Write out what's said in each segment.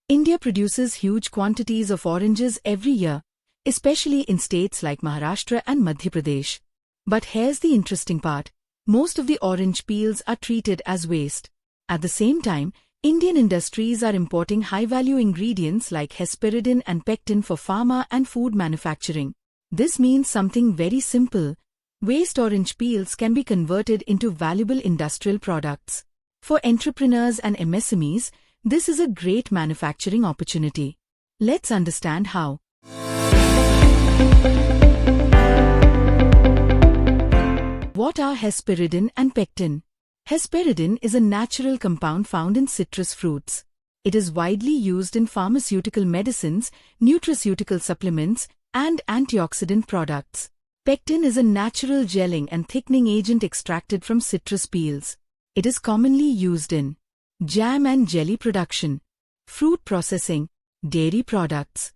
India produces huge quantities of oranges every year, especially in states like Maharashtra and Madhya Pradesh. But here's the interesting part. Most of the orange peels are treated as waste. At the same time, Indian industries are importing high-value ingredients like Hesperidin and Pectin for pharma and food manufacturing. This means something very simple. Waste orange peels can be converted into valuable industrial products. For entrepreneurs and MSMEs, this is a great manufacturing opportunity. Let's understand how. What are Hesperidin and Pectin? Hesperidin is a natural compound found in citrus fruits. It is widely used in pharmaceutical medicines, nutraceutical supplements, and antioxidant products. Pectin is a natural gelling and thickening agent extracted from citrus peels. It is commonly used in jam and jelly production, fruit processing, dairy products,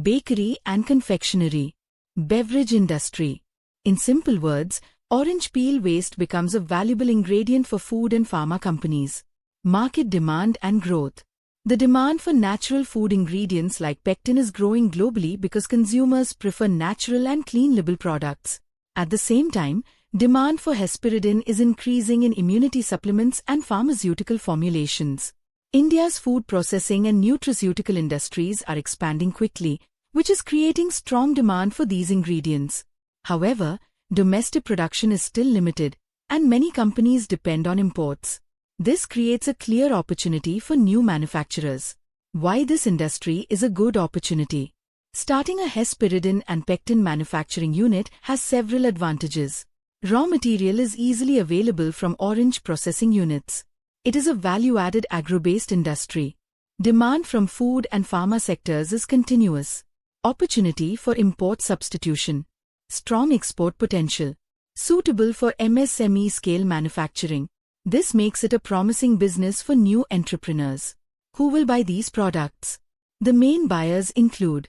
bakery and confectionery, beverage industry. In simple words, orange peel waste becomes a valuable ingredient for food and pharma companies. Market demand and growth. The demand for natural food ingredients like pectin is growing globally because consumers prefer natural and clean label products. At the same time, demand for Hesperidin is increasing in immunity supplements and pharmaceutical formulations. India's food processing and nutraceutical industries are expanding quickly, which is creating strong demand for these ingredients. However, domestic production is still limited, and many companies depend on imports. This creates a clear opportunity for new manufacturers. Why this industry is a good opportunity? Starting a Hesperidin and Pectin manufacturing unit has several advantages. Raw material is easily available from orange processing units. It is a value-added agro-based industry. Demand from food and pharma sectors is continuous. Opportunity for import substitution. Strong export potential. Suitable for MSME scale manufacturing. This makes it a promising business for new entrepreneurs. Who will buy these products? The main buyers include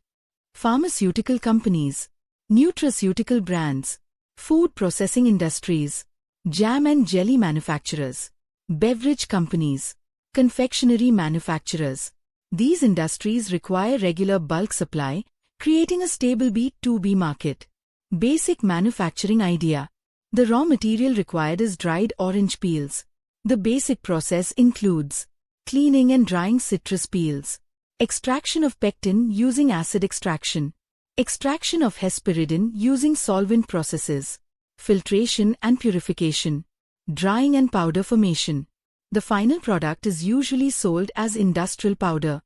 pharmaceutical companies, nutraceutical brands, food processing industries, jam and jelly manufacturers, beverage companies, confectionery manufacturers. These industries require regular bulk supply, creating a stable B2B market. Basic manufacturing idea. The raw material required is dried orange peels. The basic process includes cleaning and drying citrus peels, extraction of pectin using acid extraction, extraction of Hesperidin using solvent processes, filtration and purification, drying and powder formation. The final product is usually sold as industrial powder.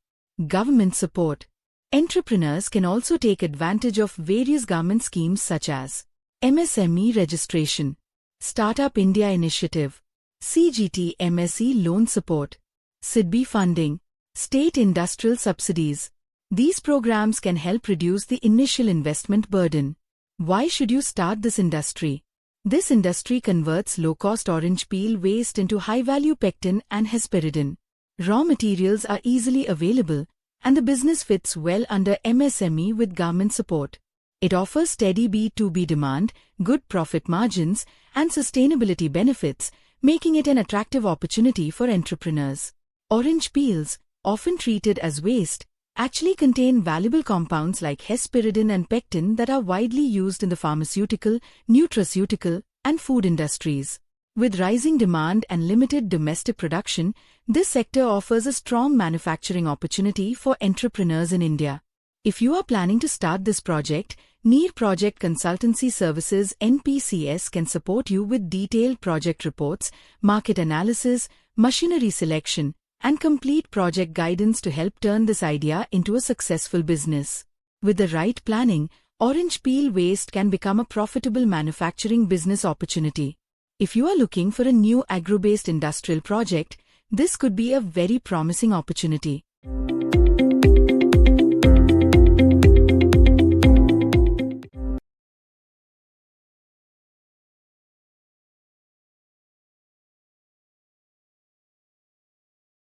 Government support. Entrepreneurs can also take advantage of various government schemes such as MSME registration, Startup India Initiative, CGT MSE loan support, SIDBI funding, state industrial subsidies. These programs can help reduce the initial investment burden. Why should you start this industry? This industry converts low-cost orange peel waste into high-value pectin and Hesperidin. Raw materials are easily available, and the business fits well under MSME with government support. It offers steady B2B demand, good profit margins, and sustainability benefits, making it an attractive opportunity for entrepreneurs. Orange peels, often treated as waste, actually contain valuable compounds like Hesperidin and Pectin that are widely used in the pharmaceutical, nutraceutical, and food industries. With rising demand and limited domestic production, this sector offers a strong manufacturing opportunity for entrepreneurs in India. If you are planning to start this project, Niir Project Consultancy Services (NPCS) can support you with detailed project reports, market analysis, machinery selection, and complete project guidance to help turn this idea into a successful business. With the right planning, orange peel waste can become a profitable manufacturing business opportunity. If you are looking for a new agro-based industrial project, this could be a very promising opportunity.